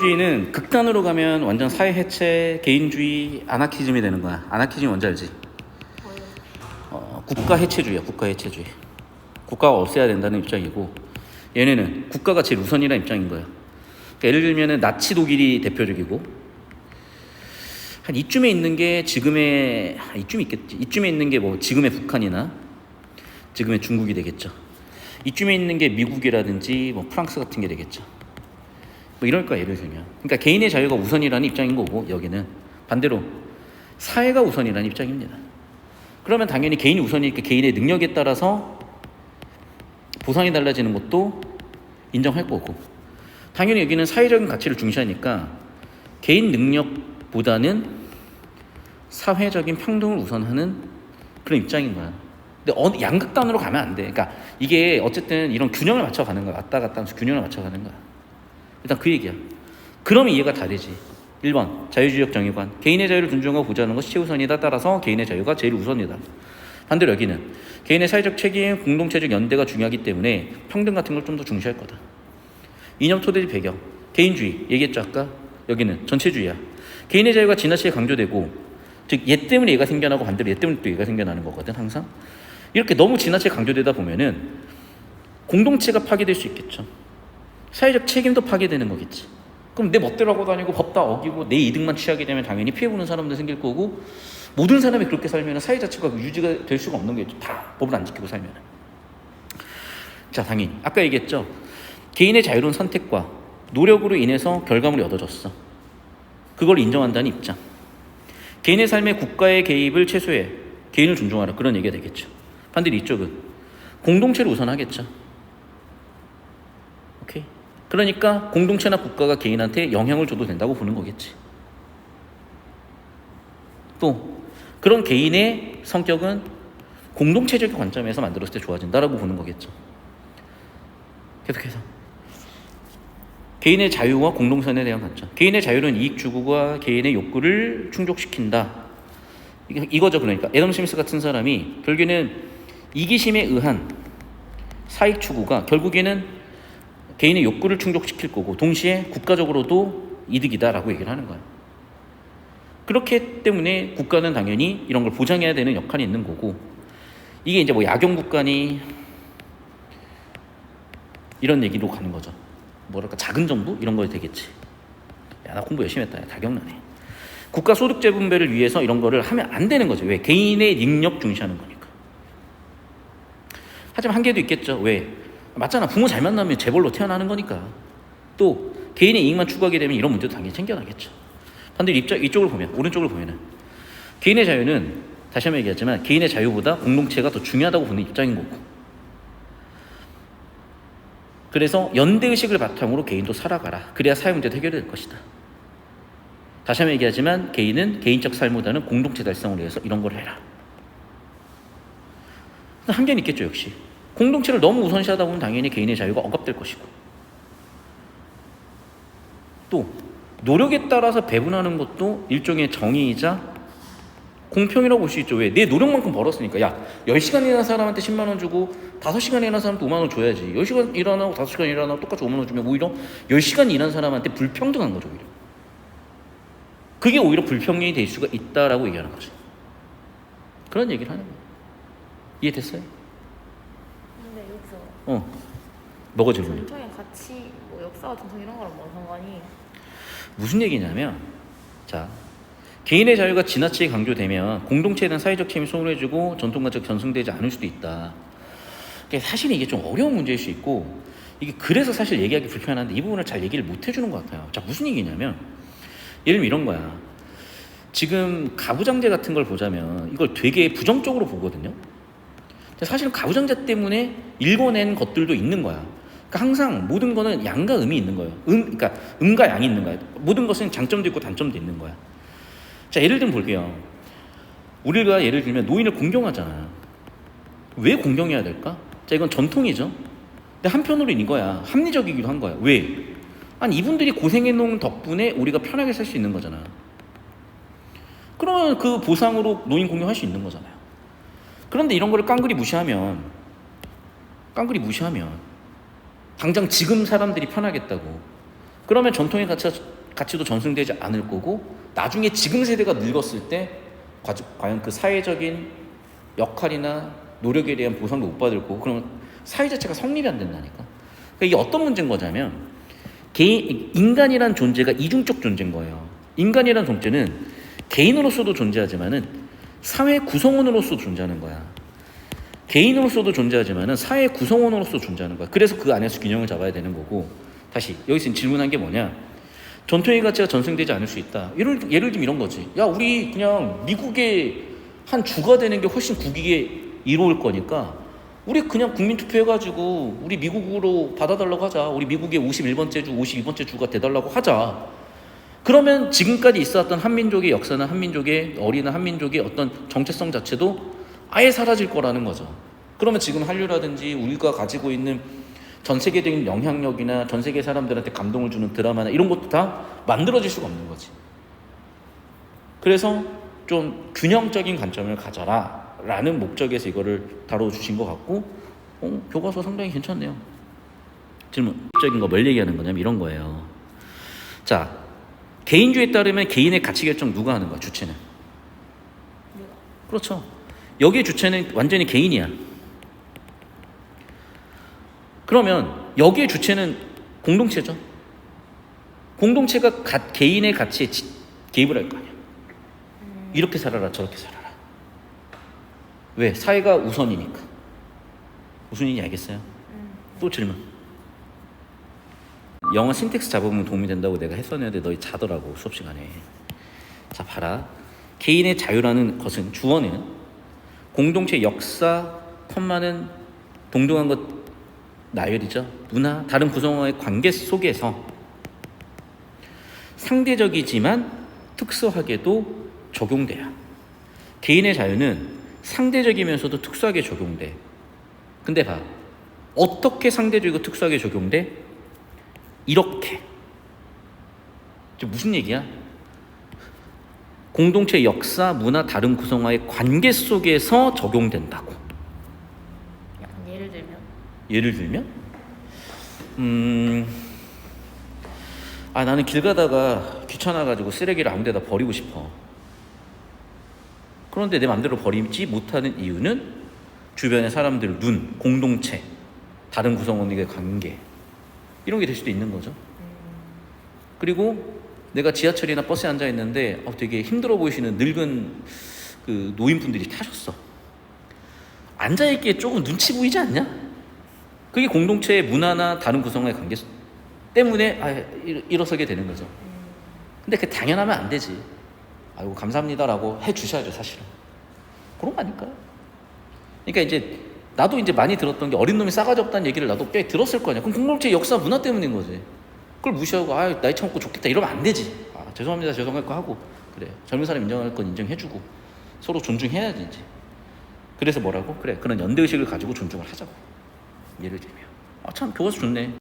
주의는 극단으로 가면 완전 사회 해체, 개인주의, 아나키즘이 되는 거야. 아나키즘 뭔지 알지? 국가 해체주의야. 국가 해체주의. 국가가 없애야 된다는 입장이고, 얘네는 국가가 제일 우선이라는 입장인 거야. 그러니까 예를 들면은 나치 독일이 대표적이고, 한 이쯤에 있는 게 지금의 이쯤에 있겠지. 이쯤에 있는 게 뭐 지금의 북한이나 지금의 중국이 되겠죠. 이쯤에 있는 게 미국이라든지 뭐 프랑스 같은 게 되겠죠. 뭐 이럴 거야, 예를 들면. 그러니까 개인의 자유가 우선이라는 입장인 거고, 여기는 반대로 사회가 우선이라는 입장입니다. 그러면 당연히 개인이 우선이니까 개인의 능력에 따라서 보상이 달라지는 것도 인정할 거고, 당연히 여기는 사회적인 가치를 중시하니까 개인 능력보다는 사회적인 평등을 우선하는 그런 입장인 거야. 근데 양극단으로 가면 안 돼. 그러니까 이게 어쨌든 이런 균형을 맞춰가는 거야. 왔다 갔다 하면서 균형을 맞춰가는 거야. 일단 그 얘기야. 그러면 이해가 다 되지. 1번 자유주의적 정의관. 개인의 자유를 존중하고 보장하는 것이 최우선이다. 따라서 개인의 자유가 제일 우선이다. 반대로 여기는 개인의 사회적 책임, 공동체적 연대가 중요하기 때문에 평등 같은 걸 좀 더 중시할 거다. 이념 토대적 배경. 개인주의 얘기했죠 아까. 여기는 전체주의야. 개인의 자유가 지나치게 강조되고, 즉 얘 때문에 얘가 생겨나고 반대로 얘 때문에 또 얘가 생겨나는 거거든. 항상 이렇게 너무 지나치게 강조되다 보면은 공동체가 파괴될 수 있겠죠. 사회적 책임도 파괴되는 거겠지. 그럼 내 멋대로 하고 다니고 법 다 어기고 내 이득만 취하게 되면 당연히 피해보는 사람들 생길 거고, 모든 사람이 그렇게 살면 사회 자체가 유지가 될 수가 없는 거겠죠. 다 법을 안 지키고 살면. 자, 당연히 아까 얘기했죠. 개인의 자유로운 선택과 노력으로 인해서 결과물이 얻어졌어. 그걸 인정한다는 입장. 개인의 삶에 국가의 개입을 최소해 개인을 존중하라, 그런 얘기가 되겠죠. 반대로 이쪽은 공동체를 우선하겠죠. 오케이. 그러니까 공동체나 국가가 개인한테 영향을 줘도 된다고 보는 거겠지. 또 그런 개인의 성격은 공동체적인 관점에서 만들었을 때 좋아진다라고 보는 거겠죠. 계속해서 개인의 자유와 공동선에 대한 관점. 개인의 자유는 이익 추구와 개인의 욕구를 충족시킨다. 이거죠. 그러니까 애덤 스미스 같은 사람이 결국에는 이기심에 의한 사익 추구가 결국에는 개인의 욕구를 충족시킬 거고, 동시에 국가적으로도 이득이다라고 얘기를 하는 거예요. 그렇기 때문에 국가는 당연히 이런 걸 보장해야 되는 역할이 있는 거고, 이게 이제 뭐 야경국가니 이런 얘기로 가는 거죠. 뭐랄까 작은 정부? 이런 거 되겠지. 야, 나 공부 열심히 했다. 야, 다 기억나네. 국가 소득 재분배를 위해서 이런 거를 하면 안 되는 거죠. 왜? 개인의 능력 중시하는 거니까. 하지만 한계도 있겠죠. 왜? 맞잖아. 부모 잘 만나면 재벌로 태어나는 거니까. 또 개인의 이익만 추구하게 되면 이런 문제도 당연히 생겨나겠죠. 반대로 이쪽을 보면, 오른쪽을 보면은 개인의 자유는 다시 한번 얘기하지만 개인의 자유보다 공동체가 더 중요하다고 보는 입장인 거고, 그래서 연대의식을 바탕으로 개인도 살아가라. 그래야 사회 문제도 해결될 것이다. 다시 한번 얘기하지만 개인은 개인적 삶보다는 공동체 달성을 위해서 이런 걸 해라. 한계는 있겠죠. 역시 공동체를 너무 우선시하다 보면 당연히 개인의 자유가 억압될 것이고, 또 노력에 따라서 배분하는 것도 일종의 정의이자 공평이라고 볼 수 있죠. 왜? 내 노력만큼 벌었으니까. 야, 10시간 일하는 사람한테 10만 원 주고 5시간 일하는 사람한테 5만 원 줘야지. 10시간 일하고 5시간 일하고 똑같이 5만 원 주면 오히려 10시간 일하는 사람한테 불평등한 거죠. 오히려. 그게 오히려 불평등이 될 수가 있다라고 얘기하는 거죠. 그런 얘기를 하는 거예요. 이해됐어요? 근데 여기서 뭐가 질문이야? 전통의 가치, 뭐 역사와 전통 이런 거랑 뭔 상관이? 무슨 얘기냐면, 자, 개인의 자유가 지나치게 강조되면 공동체에 대한 사회적 책임이 소홀해지고 전통가치가 전승되지 않을 수도 있다. 그러니까 사실 이게 좀 어려운 문제일 수 있고, 이게 그래서 사실 얘기하기 불편한데 이 부분을 잘 얘기를 못 해주는 것 같아요. 자, 무슨 얘기냐면, 예를 들면 이런 거야. 지금 가부장제 같은 걸 보자면 이걸 되게 부정적으로 보거든요. 근데 사실은 가부장제 때문에 일궈낸 것들도 있는 거야. 그러니까 항상 모든 거는 양과 음이 있는 거예요. 그러니까 음과 양이 있는 거야. 모든 것은 장점도 있고 단점도 있는 거야. 자, 예를 들면 볼게요. 우리가 예를 들면 노인을 공경하잖아. 왜 공경해야 될까? 자, 이건 전통이죠. 근데 한편으로는 이거야. 합리적이기도 한 거야. 왜? 아니, 이분들이 고생해놓은 덕분에 우리가 편하게 살 수 있는 거잖아. 그러면 그 보상으로 노인 공경할 수 있는 거잖아요. 그런데 이런 거를 깡그리 무시하면 당장 지금 사람들이 편하겠다고 그러면 전통의 가치도 전승되지 않을 거고 나중에 지금 세대가 늙었을 때 과연 그 사회적인 역할이나 노력에 대한 보상도 못 받을 거고 그러면 사회 자체가 성립이 안 된다니까. 그러니까 이게 어떤 문제인 거냐면 인간이란 존재가 이중적 존재인 거예요. 인간이란 존재는 개인으로서도 존재하지만은 사회 구성원으로서 존재하는 거야. 개인으로서도 존재하지만은 사회 구성원으로서 존재하는 거야. 그래서 그 안에서 균형을 잡아야 되는 거고. 다시 여기서 질문한 게 뭐냐? 전통의 가치가 전승되지 않을 수 있다. 예를 들면 이런 거지. 야, 우리 그냥 미국의 한 주가 되는 게 훨씬 국익에 이로울 거니까 우리 그냥 국민투표해가지고 우리 미국으로 받아달라고 하자. 우리 미국의 51번째 주, 52번째 주가 돼달라고 하자. 그러면 지금까지 있었던 한민족의 역사나 한민족의 어린나 한민족의 어떤 정체성 자체도 아예 사라질 거라는 거죠. 그러면 지금 한류라든지 우리가 가지고 있는 전 세계적인 영향력이나 전 세계 사람들한테 감동을 주는 드라마나 이런 것도 다 만들어질 수가 없는 거지. 그래서 좀 균형적인 관점을 가져라 라는 목적에서 이거를 다뤄주신 것 같고 교과서 상당히 괜찮네요. 질문적인 거 뭘 얘기하는 거냐면 이런 거예요. 자, 개인주의에 따르면 개인의 가치 결정 누가 하는 거야? 주체는. 그렇죠. 여기의 주체는 완전히 개인이야. 그러면 여기의 주체는 공동체죠. 공동체가 개인의 가치에 개입을 할 거 아니야. 이렇게 살아라 저렇게 살아라. 왜? 사회가 우선이니까. 무슨 얘기인지 알겠어요? 또 질문. 영어 신텍스 잡으면 도움이 된다고 내가 했었는데 너희 자더라고 수업 시간에. 자, 봐라. 개인의 자유라는 것은 주어는 공동체 역사, 컴마는 동등한 것 나열이죠. 문화, 다른 구성원의 관계 속에서 상대적이지만 특수하게도 적용돼요. 개인의 자유는 상대적이면서도 특수하게 적용돼. 근데 봐. 어떻게 상대적이고 특수하게 적용돼? 이렇게. 무슨 얘기야? 공동체 역사, 문화, 다른 구성원의 관계 속에서 적용된다고. 예를 들면? 나는 길 가다가 귀찮아가지고 쓰레기를 아무 데다 버리고 싶어. 그런데 내 맘대로 버리지 못하는 이유는 주변의 사람들 눈, 공동체, 다른 구성원에게 관계 이런 게 될 수도 있는 거죠. 그리고 내가 지하철이나 버스에 앉아 있는데 되게 힘들어 보이시는 늙은 그 노인분들이 타셨어. 앉아있기에 조금 눈치 보이지 않냐? 그게 공동체의 문화나 다른 구성원의 관계 때문에 일어서게 되는 거죠. 근데 그게 당연하면 안 되지. 아이고 감사합니다라고 해주셔야죠 사실은. 그런 거 아닐까요? 그러니까 이제 나도 이제 많이 들었던 게 어린 놈이 싸가지 없다는 얘기를 나도 꽤 들었을 거 아니야. 그럼 공동체 역사 문화 때문인 거지. 그걸 무시하고 나이 처먹고 좋겠다 이러면 안 되지. 죄송합니다 죄송할 거 하고 그래 젊은 사람 인정할 건 인정해주고 서로 존중해야지 이제. 그래서 뭐라고? 그래 그런 연대의식을 가지고 존중을 하자고. 예를 들면 참 교과서 좋네.